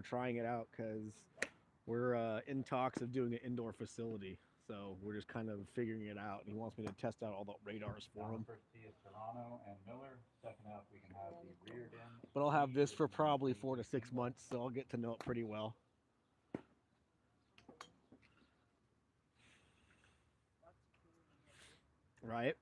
we're trying it out because we're in talks of doing an indoor facility. So we're just kind of figuring it out. He wants me to test out all the radars for Down him. first tee is Toronto and Miller. Second up, we can have the reared end But I'll have tee, this which for is going to probably be 4 to 6 months, so I'll get to know it pretty well. Right?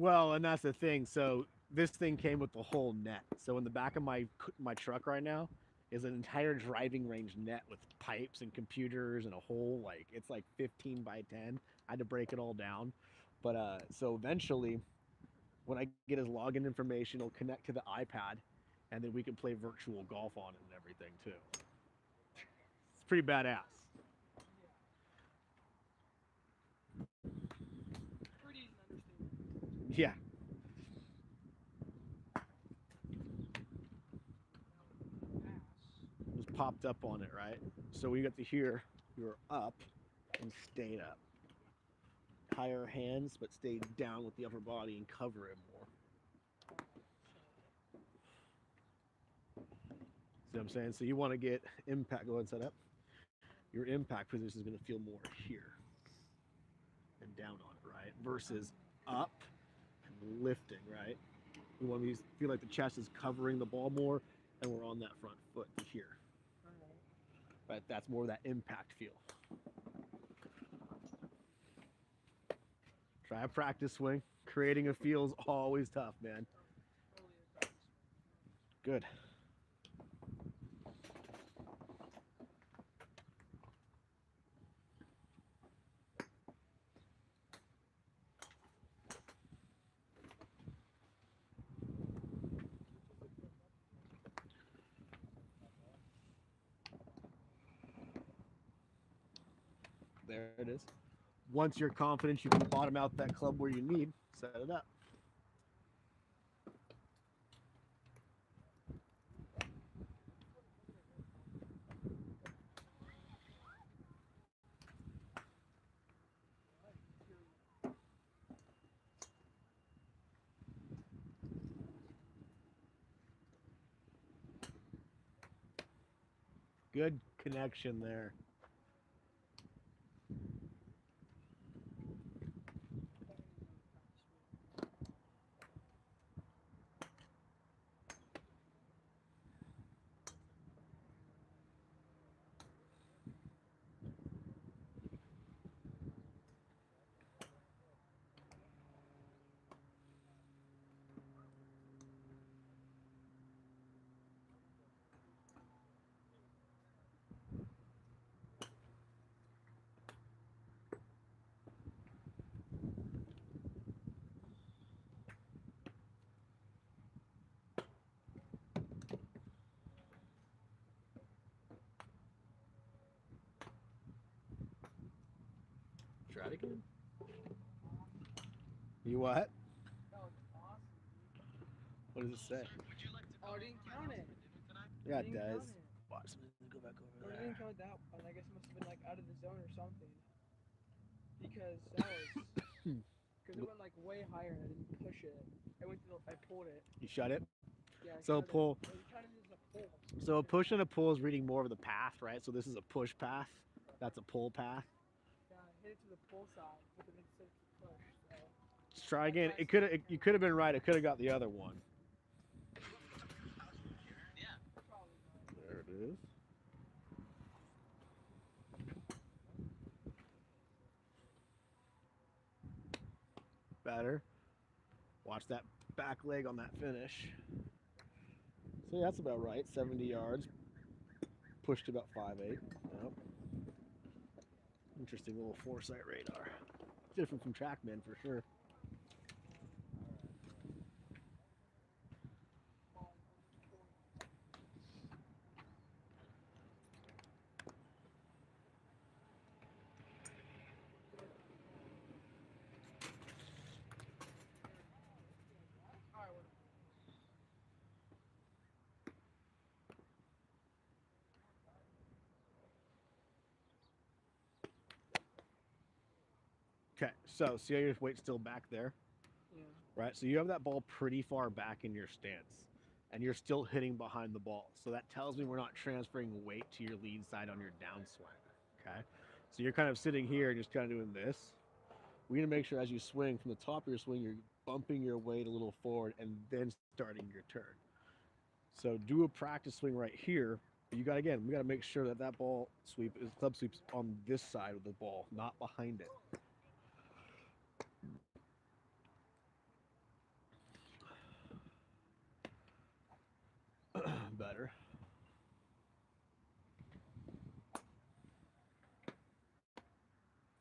Well, and that's the thing. So this thing came with the whole net. So in the back of my truck right now is an entire driving range net with pipes and computers and a whole it's like 15 by 10. I had to break it all down. But so eventually when I get his login information, it'll connect to the iPad and then we can play virtual golf on it and everything too. It's pretty badass. Yeah. It was popped up on it, right? So we got to hear you were up and stayed up. Higher hands, but stay down with the upper body and cover it more. See what I'm saying? So you want to get impact. Go ahead and set up. Your impact position is going to feel more here and down on it, right? Versus up and lifting, right? We want to feel like the chest is covering the ball more, and we're on that front foot here. Right? That's more of that impact feel. Try a practice swing. Creating a feel is always tough, man. Good. There it is. Once you're confident you can bottom out that club where you need, set it up. Good connection there. Try it again. You what? What does it say? Oh, I didn't count it. Yeah, I it didn't does. count it. Watch. Go back over Or I there. didn't count that one. I guess it must have been like out of the zone or something. Because that was because it went like way higher and I didn't push it. I pulled it. You shut it. Yeah, I So shut it. pull. It counted as a pull. So a push and a pull is reading more of the path, right? So this is a push path. That's a pull path. Yeah, I hit it to the pull side, but then it said push. So Let's try that's again. why I It said could. You could have been right. It could have got the other one. probably not. There it is. Better. Watch that back leg on that finish. So yeah, that's about right. 70 yards. Pushed about 5'8". Yep. Interesting little foresight radar. Different from TrackMan for sure. Okay, so see how your weight's still back there, Yeah. right? So you have that ball pretty far back in your stance, and you're still hitting behind the ball. So that tells me we're not transferring weight to your lead side on your downswing. Okay, so you're kind of sitting here and just kind of doing this. We need to make sure as you swing from the top of your swing, you're bumping your weight a little forward and then starting your turn. So do a practice swing right here. But you got again, we got to make sure that that ball sweep is club sweeps on this side of the ball, not behind it. Better.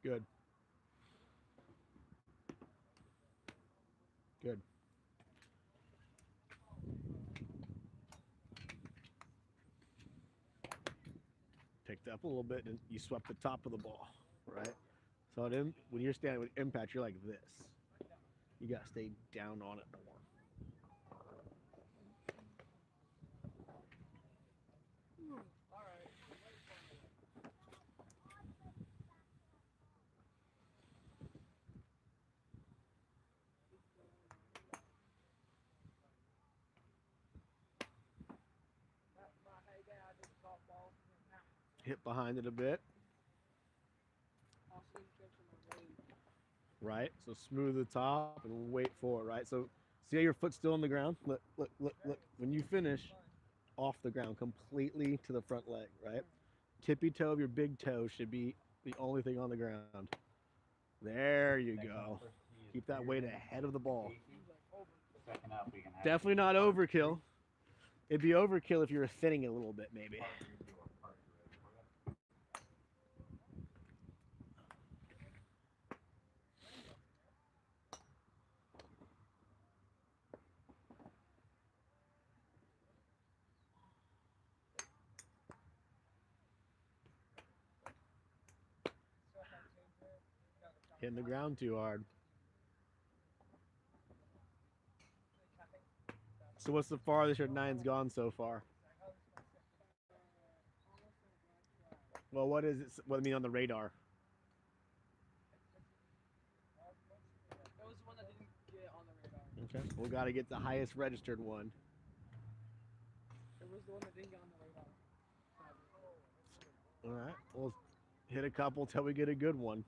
Good. Good. Picked up a little bit and you swept the top of the ball, right? So when you're standing with impact, you're like this. You got to stay down on it more. All right. Hey, again, I just got ball now. Hit behind it a bit, I'll see you catch my weight. right? So smooth the top and wait for it, right? So see how your foot's still on the ground? Look, look, look, look. When you finish, off the ground, completely to the front leg, right? Tippy toe of your big toe should be the only thing on the ground. There you Next one, go. first tee is Keep that clear weight and ahead of the ball. safety. He's like, over. Second up, we can have Definitely the not par overkill. three. It'd be overkill if you were thinning it a little bit, maybe. Par three or par two, ready for that? Hitting the ground too hard. So what's the farthest your nine's gone so far? Well, what is it? What I mean on the radar? It was one that didn't get on the radar. Okay. We got to get the highest registered one. It was the one that didn't get on the radar. All right. We'll hit a couple till we get a good one.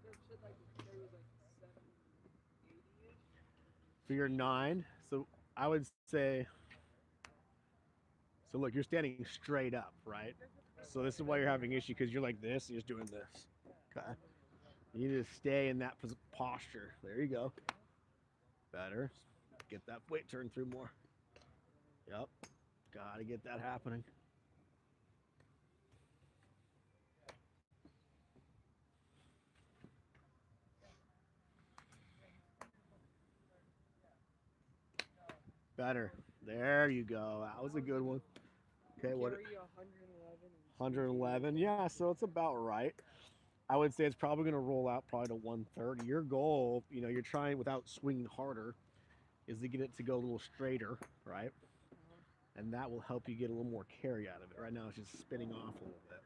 There was like there was like 780-ish. For your 9, so I would say. So look, you're standing straight up, right? So this is why you're having issue because you're like this, and you're just doing this. Okay. You need to stay in that posture. There you go. Better. Get that weight turned through more. Yep. Gotta get that happening. Better. There you go. That was a good one. Okay, what? Carry 111. 111. Yeah, so it's about right. I would say it's probably going to roll out probably to 130. Your goal, you're trying without swinging harder, is to get it to go a little straighter, right? And that will help you get a little more carry out of it. Right now, it's just spinning off a little bit.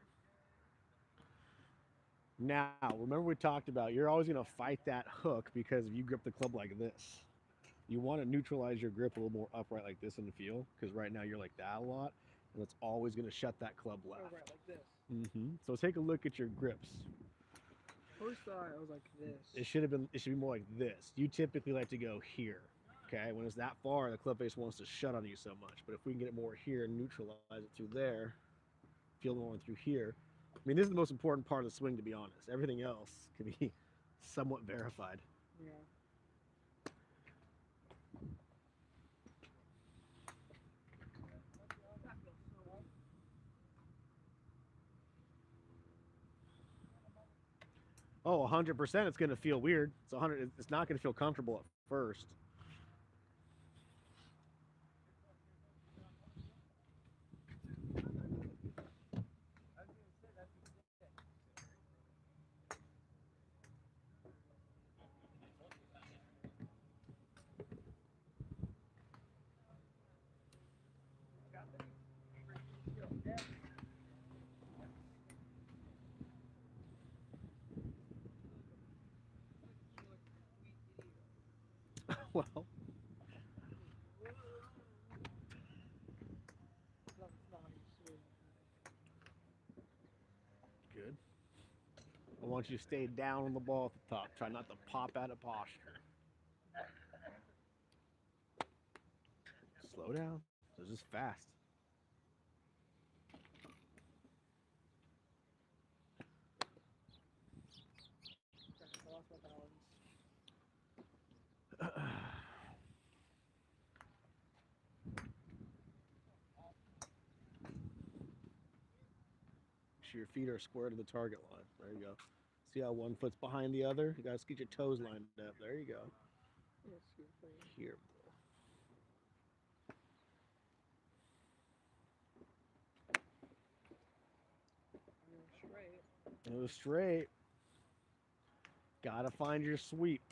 Now, remember we talked about you're always going to fight that hook because if you grip the club like this, you want to neutralize your grip a little more upright like this in the field because right now you're like that a lot, and it's always going to shut that club left. Oh, right, like this. So take a look at your grips. First thought, I was like this. It should be more like this. You typically like to go here. Okay, when it's that far, the club face wants to shut on you so much. But if we can get it more here and neutralize it through there, feel more through here. I mean, this is the most important part of the swing, to be honest. Everything else can be somewhat verified. Yeah. Oh, 100%. It's going to feel weird. It's 100. It's not going to feel comfortable at first. well. That's not how you swing. Good. I want you to stay down on the ball at the top. Try not to pop out of posture. Slow down. This is fast. Crap, I lost my balance. Make sure your feet are square to the target line. There you go. See how one foot's behind the other? You guys get your toes lined up. There you go. Yes, good for you. Here. I'm going straight. Go straight. Gotta find your sweep.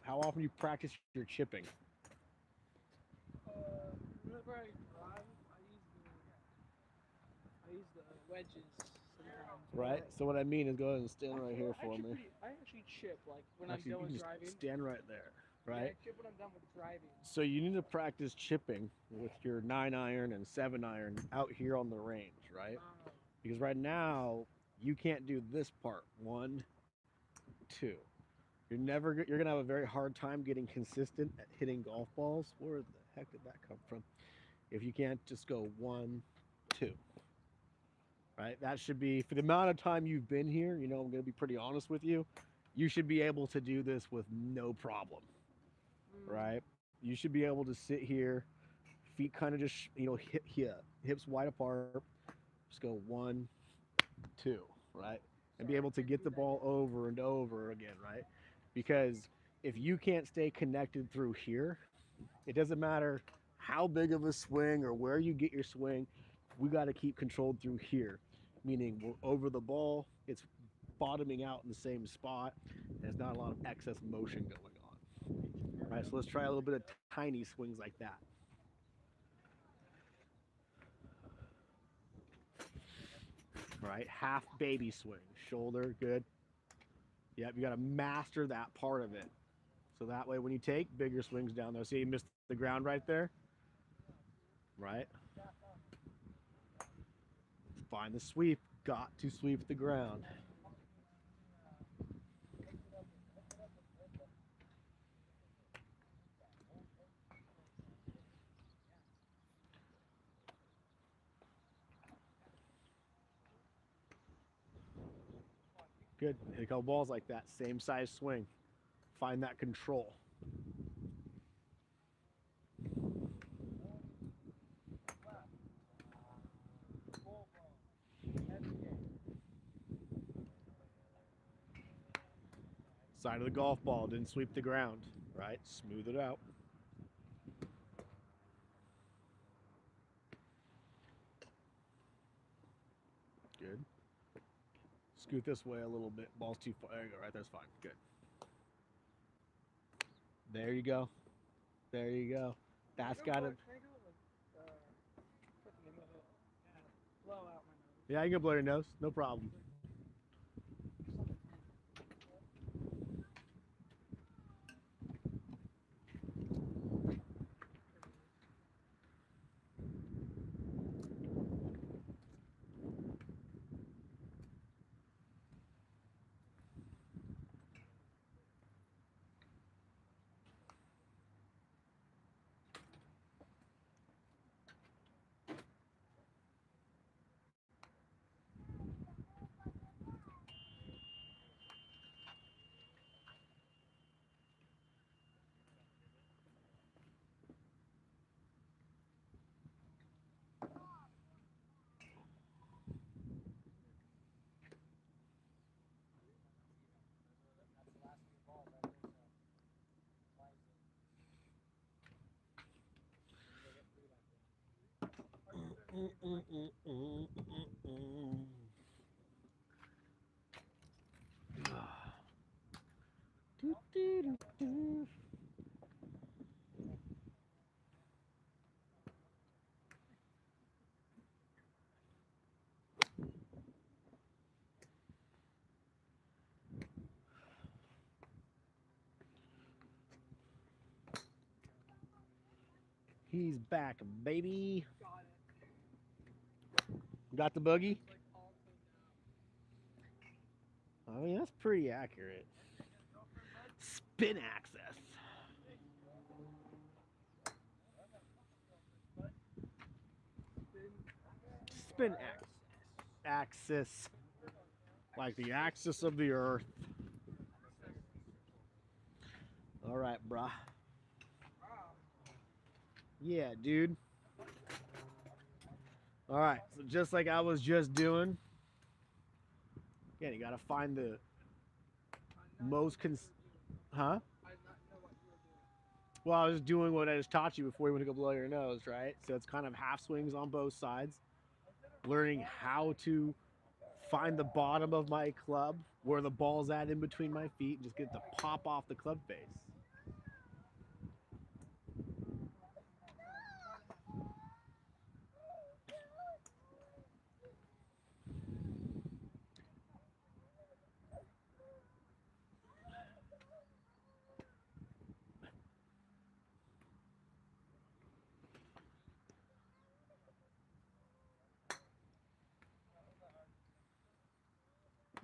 How often do you practice your chipping? Whenever I drive, I use the wedges sometimes. Right? So what I mean is go ahead and stand right here for me. I actually chip like when Actually, I'm done you with can driving. just stand right there. Yeah, I Right? chip when I'm done with driving. So you need to practice chipping with your 9-iron and 7-iron out here on the range, right? Because right now you can't do this part. 1, 2. You're gonna have a very hard time getting consistent at hitting golf balls. Where the heck did that come from? If you can't just go 1, 2. Right? That should be for the amount of time you've been here. You know, I'm gonna be pretty honest with you. You should be able to do this with no problem. Right? You should be able to sit here, feet kind of just hips wide apart. Just go 1, 2, right? And be able to get the ball over and over again, right? Because if you can't stay connected through here, it doesn't matter how big of a swing or where you get your swing. We got to keep controlled through here, meaning we're over the ball. It's bottoming out in the same spot. And there's not a lot of excess motion going on. All right, so let's try a little bit of tiny swings like that. All right, half baby swing, shoulder, good. Yep, you got to master that part of it. So that way when you take bigger swings down there, see you missed the ground right there? Right? Find the sweep, got to sweep the ground. Good. Hit a couple balls like that, same size swing. Find that control. Side of the golf ball, didn't sweep the ground, right? Smooth it out. Good. Scoot this way a little bit. Ball's too far. There you go, right? That's fine. Good. There you go. There you go. That's got to. Blow out my nose. Yeah, you can blow your nose. No problem. He's back, baby. Got it. Got the boogie? It's like all cleaned out. I mean, that's pretty accurate. Spin access. Spin axis. Like the axis of the earth. All right, bruh. Yeah, dude. All right, so just like I was just doing. Again, you gotta find the most huh? I not know what you were doing. Well, I was doing what I just taught you before you went to go blow your nose, right? So it's kind of half swings on both sides. Learning how to find the bottom of my club, where the ball's at in between my feet, and just get it to pop off the club face.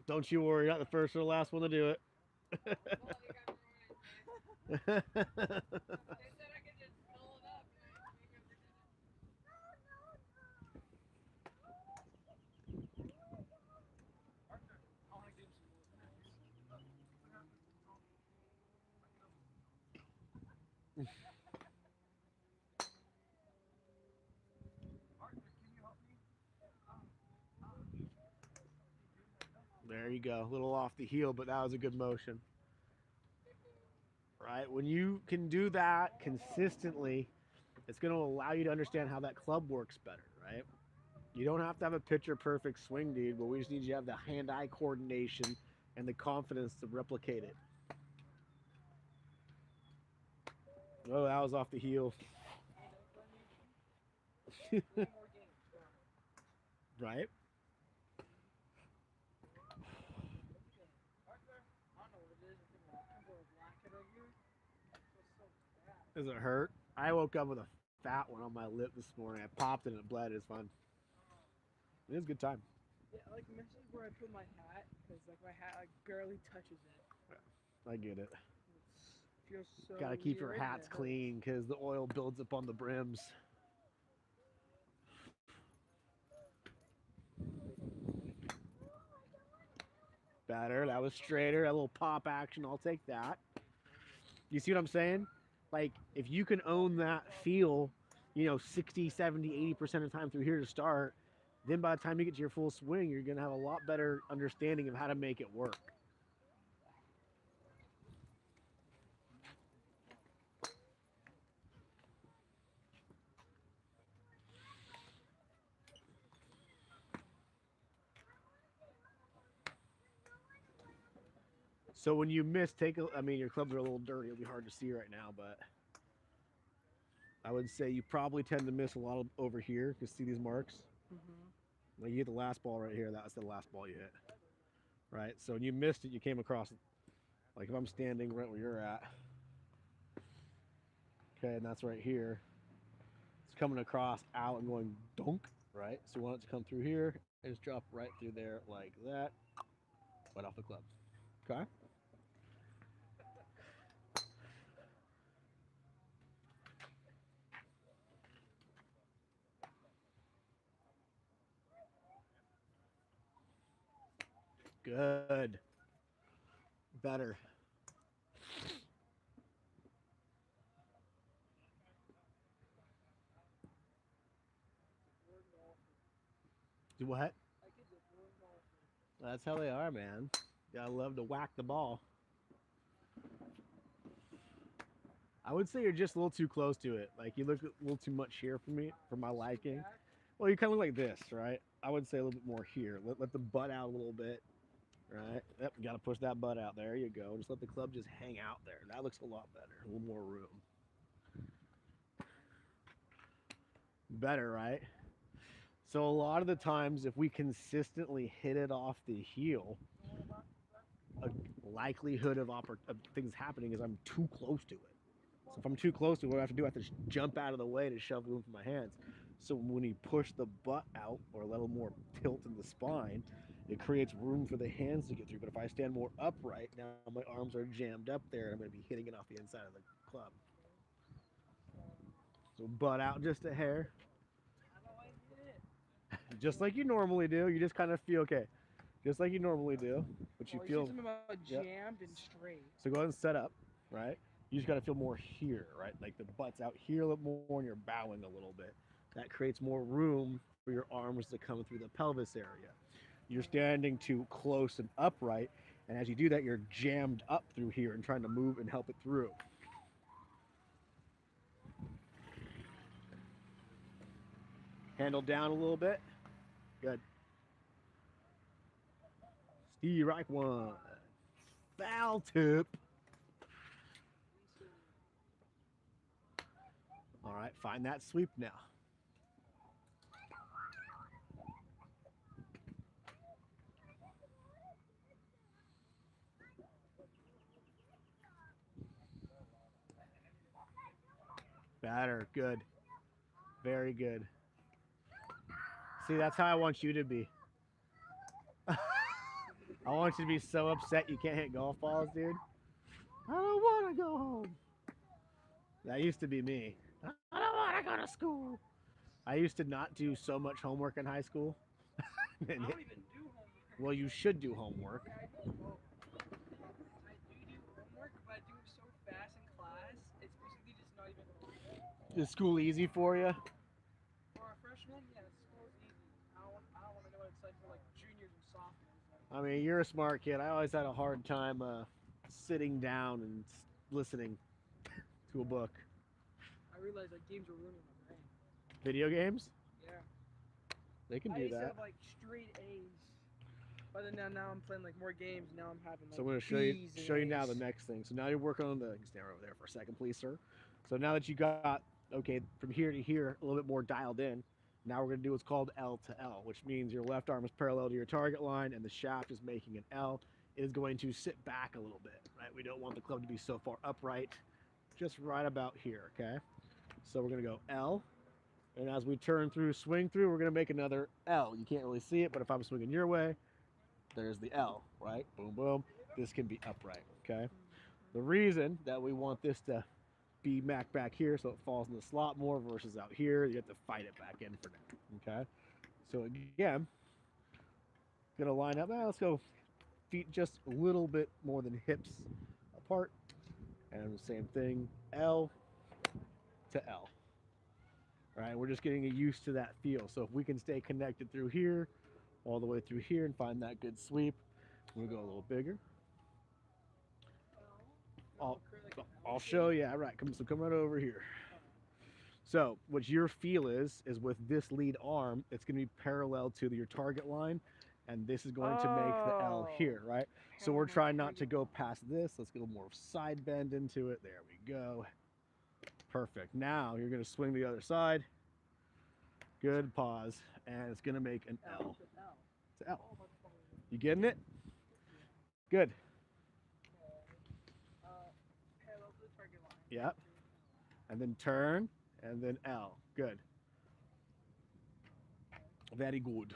Don't you worry, you're not the first or the last one to do it. Well, you got ruined. They said I could just fill it up. And you never did it. I want to give some more. There you go. A little off the heel, but that was a good motion. Right? When you can do that consistently, it's going to allow you to understand how that club works better, right? You don't have to have a picture perfect swing, dude, but we just need you to have the hand-eye coordination and the confidence to replicate it. Oh, that was off the heel. Right? Does it hurt? I woke up with a fat one on my lip this morning. I popped it and it bled. It's fun. It was a good time. Yeah, like messes where I put my hat, because like my hat like barely touches it. I get it. It feels so Got to keep your weird, and hats it hurts. clean because the oil builds up on the brims. Better. That was straighter. A little pop action. I'll take that. You see what I'm saying? Like, if you can own that feel, 60, 70, 80% of the time through here to start, then by the time you get to your full swing, you're going to have a lot better understanding of how to make it work. So when you miss, your clubs are a little dirty. It'll be hard to see right now, but I would say you probably tend to miss a lot over here. You see these marks? Mm-hmm. Like you hit the last ball right here. That's the last ball you hit. Right? So when you missed it, you came across, like if I'm standing right where you're at, okay, and that's right here. It's coming across out and going dunk, right? So you want it to come through here and just drop right through there like that, right off the club. Okay? Good. Better. Do what? That's how they are, man. Gotta love to whack the ball. I would say you're just a little too close to it. Like you look a little too much here for me, for my liking. Well, you kind of look like this, right? I would say a little bit more here. Let the butt out a little bit, right? Yep, you gotta push that butt out. There you go. Just let the club just hang out there. That looks a lot better. A little more room. Better, right? So a lot of the times, if we consistently hit it off the heel, a likelihood of things happening is I'm too close to it. So if I'm too close to it, what I have to do, I have to just jump out of the way to shove room for my hands. So when you push the butt out or a little more tilt in the spine, it creates room for the hands to get through. But if I stand more upright, now my arms are jammed up there and I'm going to be hitting it off the inside of the club. So butt out just a hair, How do I hit it? just like you normally do. You just kind of feel okay, just like you normally do. But you Oh, you feel said something about Yep. jammed and straight. So go ahead and set up, right? You just got to feel more here, right? Like the butt's out here a little more and you're bowing a little bit. That creates more room for your arms to come through the pelvis area. You're standing too close and upright, and as you do that, you're jammed up through here and trying to move and help it through. Handle down a little bit. Good. Steve Reich one. Foul tip. All right, find that sweep now. Better. Good. Very good. See, that's how I want you to be. I want you to be so upset you can't hit golf balls, dude. I don't want to go home. That used to be me. I don't want to go to school. I used to not do so much homework in high school. I don't even do homework. Well, you should do homework. I do homework, but I do it so fast in class. It's basically just not even homework. Is school easy for you? For a freshman, yeah, school's easy. I don't want to know what it's like for like juniors and sophomores. I mean, you're a smart kid. I always had a hard time sitting down and listening to a book. I realized that games were ruining my brain. Video games? Yeah. They can I do used to that. have like straight A's, but then now I'm playing like more games. Now I'm having like So I'm going to B's and show you now A's. the next thing. So now you're working on the. You can stand over there for a second, please, sir. So now that you got okay from here to here a little bit more dialed in, now we're going to do what's called L to L, which means your left arm is parallel to your target line and the shaft is making an L. It is going to sit back a little bit, right? We don't want the club to be so far upright, just right about here, okay? So we're going to go L, and as we turn through, swing through, we're going to make another L. You can't really see it, but if I'm swinging your way, there's the L, right? Boom, boom. This can be upright, okay? The reason that we want this to be back here so it falls in the slot more versus out here, you have to fight it back in for now, okay? So again, gonna line up, let's go feet just a little bit more than hips apart, and the same thing, L to L. All right, we're just getting used to that feel. So if we can stay connected through here, all the way through here and find that good sweep, we'll go a little bigger. I'll show you. All right, come right over here. So what your feel is with this lead arm, it's going to be parallel to your target line, and this is going to make the L here, right? So we're trying not to go past this. Let's get a little more side bend into it. There we go. Perfect. Now you're going to swing the other side. Good, pause, and it's going to make an L to L. You getting it? Good. Parallel to the target line. Yep. And then turn, and then L. Good. Very good.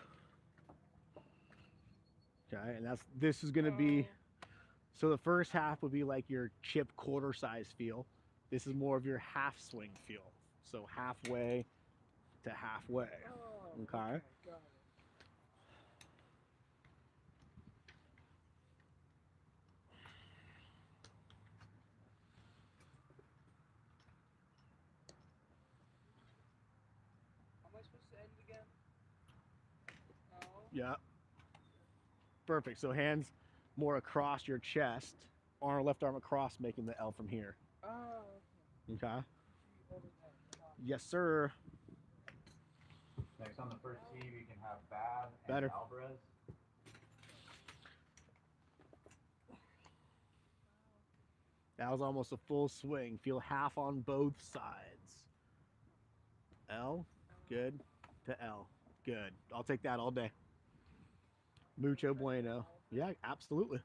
Okay, and this is going to be, so the first half would be like your chip quarter size feel. This is more of your half swing feel. So halfway to halfway. Okay. Got it. How am I supposed to end again? No. Yeah. Perfect. So hands more across your chest, left arm across, making the L from here. Oh. Okay. Yes, sir. Next on the first tee, we can have Bab and Better. Alvarez. That was almost a full swing. Feel half on both sides. L, good, to L, good. I'll take that all day. Mucho bueno. Yeah, absolutely.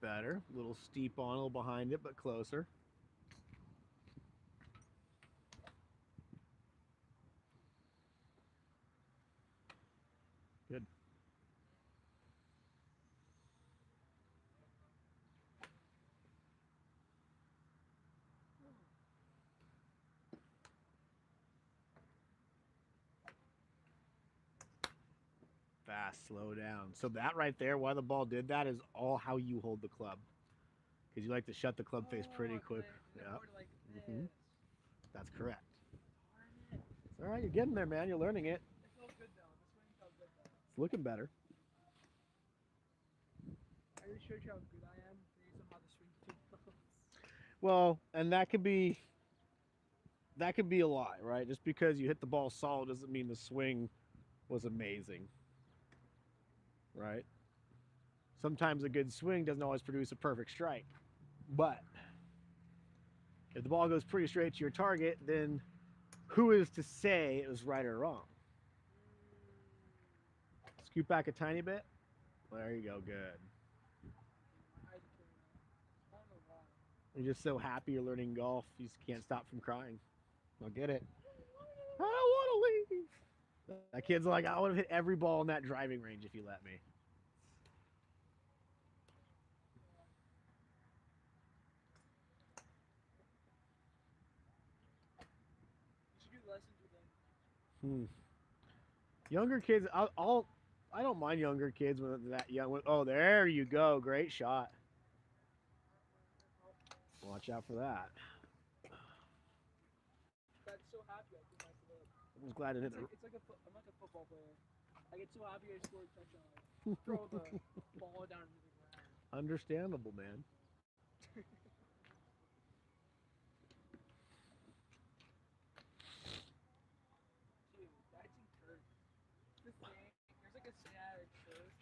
better. A little steep on, a little behind it, but closer. Good. Fast, slow down. So that right there, why the ball did that, is all how you hold the club. Because you like to shut the club face pretty quick. Yeah. Yeah, Like Mhm. this. that's correct. Darn it. It's all right, you're getting there, man. You're learning it. It felt good though. The swing felt good though. It's looking better. I just showed you how good I am based on how the swing feels. Well, and that could be a lie, right? Just because you hit the ball solid doesn't mean the swing was amazing, right? Sometimes a good swing doesn't always produce a perfect strike. But if the ball goes pretty straight to your target, then who is to say it was right or wrong? Scoot back a tiny bit. There you go. Good. I had to carry that. I don't know why. You're just so happy you're learning golf, you just can't stop from crying. I'll get it. I don't want to leave. That kid's like, I would have hit every ball in that driving range if you let me. You should do lessons with them. Younger kids, I don't mind younger kids when they're that young. Oh, there you go. Great shot. Watch out for that. Got so happy I threw my foot up. I was glad to hit It's like I'm like a football player. I get so happy I scored a touchdown. Like, throw the ball down to the ground. Understandable, man. Dude, that's encouraging. The thing, there's like a saying at our church.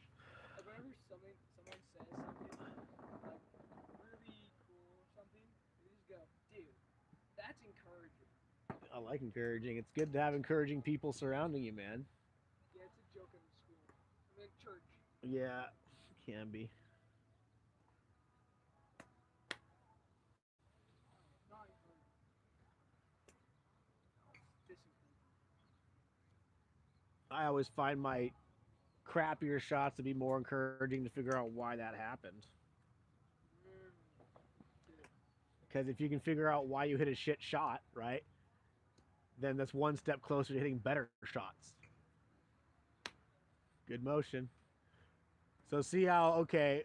Like whenever someone says something like really cool or something, we just go, dude, that's encouraging. I like encouraging. It's good to have encouraging people surrounding you, man. Yeah, it's a joke in school. I mean, church. Yeah, can be. Not encouraging. Disencouraging. I always find my crappier shots to be more encouraging to figure out why that happened. Dude. Because if you can figure out why you hit a shit shot, right, then that's one step closer to hitting better shots. Good motion. So see how, okay,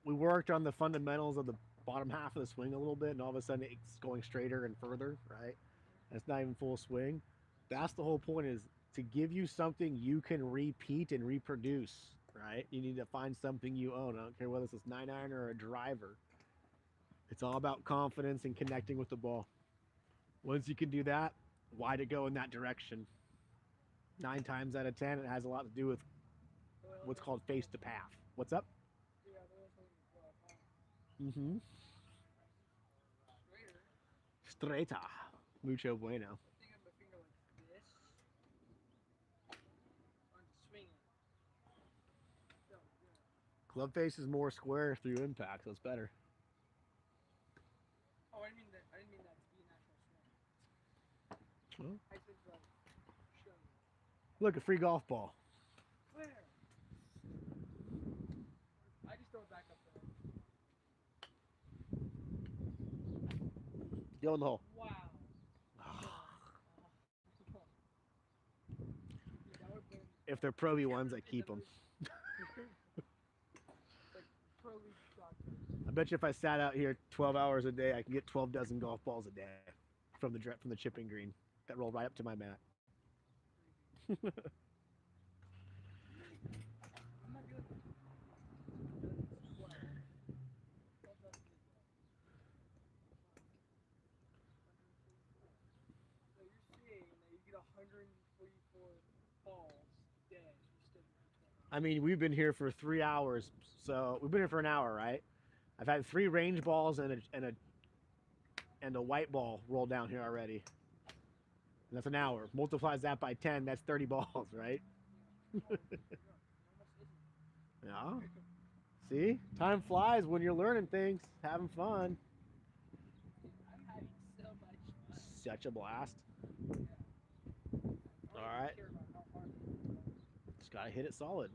we worked on the fundamentals of the bottom half of the swing a little bit, and all of a sudden it's going straighter and further, right? And it's not even full swing. That's the whole point, is to give you something you can repeat and reproduce, right? You need to find something you own. I don't care whether it's a 9-iron or a driver. It's all about confidence and connecting with the ball. Once you can do that, why to go in that direction? 9 times out of 10, it has a lot to do with what's called face to path. What's up? Yeah, there was something Mm-hmm. straighter. Straighta. Mucho bueno. I think of my finger like this. I'm swinging. So, yeah. Club face is more square through impact, so it's better. Oh, I didn't mean that. I didn't mean that to be a natural swing. Well, I think like show. look, a free golf ball. Where? I just throw it back up there. Go in the hole. Wow. Dude, that would've been If they're pro-y ones, I keep them. like pro league shotgun. I bet you if I sat out here 12 hours a day, I can get 12 dozen golf balls a day from the chipping green that roll right up to my mat. I'm not good. What? What does it do? So you're saying that you get 144 balls a day. You still do for 12 I mean, we've been here for 3 hours, so we've been here for an hour, right? I've had 3 range balls and a white ball roll down here already. And that's an hour. Multiplies that by 10, that's 30 balls, right? Yeah. Almost isn't. Yeah. See, time flies when you're learning things, having fun. I'm having so much fun. Such a blast. Yeah. I All don't even right, care about how hard it is. just gotta hit it solid.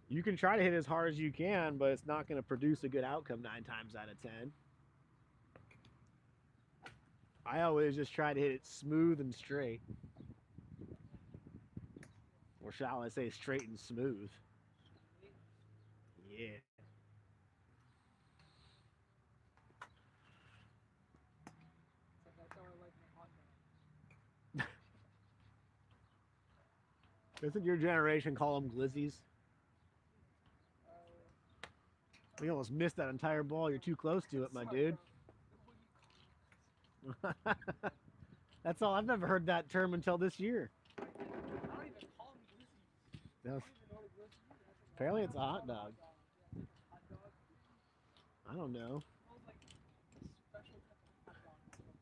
You can try to hit as hard as you can, but it's not going to produce a good outcome 9 times out of 10. I always just try to hit it smooth and straight, or shall I say, straight and smooth. Yeah. So that's how I like my hot dog. Doesn't your generation call them glizzies? Uh, We almost missed that entire ball. You're too close to it, my sorry, dude. bro. What do you call That's all. I've never heard that term until this year. I don't even call them glizzies. I That's, don't even know what a glizzy is. That's like apparently, I it's a just call hot them dog. hot dogs. Yeah, it's like a hot dog. I don't know. It smells like a special type of hot dog or something.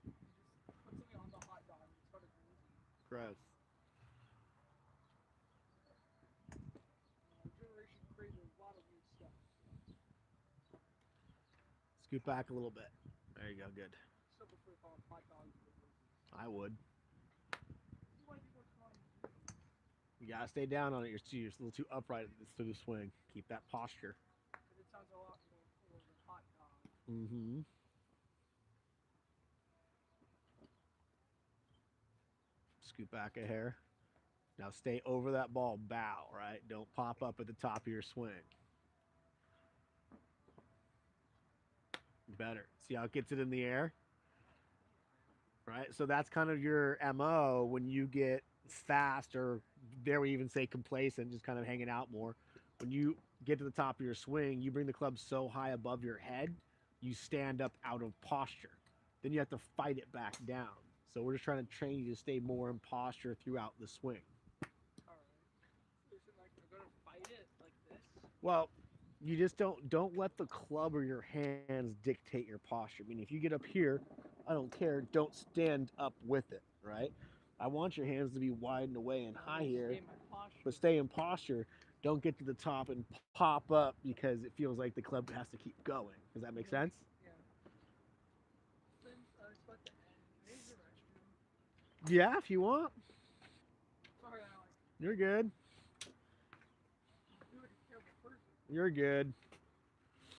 You just put something on the hot dog and it's called a glizzy. Gross. Generation crazy. There's a lot of weird stuff. Scoot back a little bit. There you go. Good. Still prefer to call them hot dogs than glizzies. I would. This is why people are calling them glizzies. You gotta stay down on it. You're a little too upright through the swing. Keep that posture. Because it sounds a lot more cooler than hot dog. Mm-hmm. Scoot back a hair. Now stay over that ball. Bow, right? Don't pop up at the top of your swing. Better. See how it gets it in the air? Right? So that's kind of your MO when you get fast, or dare we even say complacent, just kind of hanging out more. When you get to the top of your swing, you bring the club so high above your head, you stand up out of posture. Then you have to fight it back down. So we're just trying to train you to stay more in posture throughout the swing. Alright. So isn't like I'm gonna fight it like this? Well, you just don't let the club or your hands dictate your posture. I mean, if you get up here, I don't care. Don't stand up with it, right? I want your hands to be wide and away and high Stay here, in my posture. but stay in posture. Don't get to the top and pop up because it feels like the club has to keep going. Does that make sense? Yeah. Since I was about to end, can I use the restroom? Yeah, if you want. Sorry, I like You're good. I'm doing a terrible person. You're good.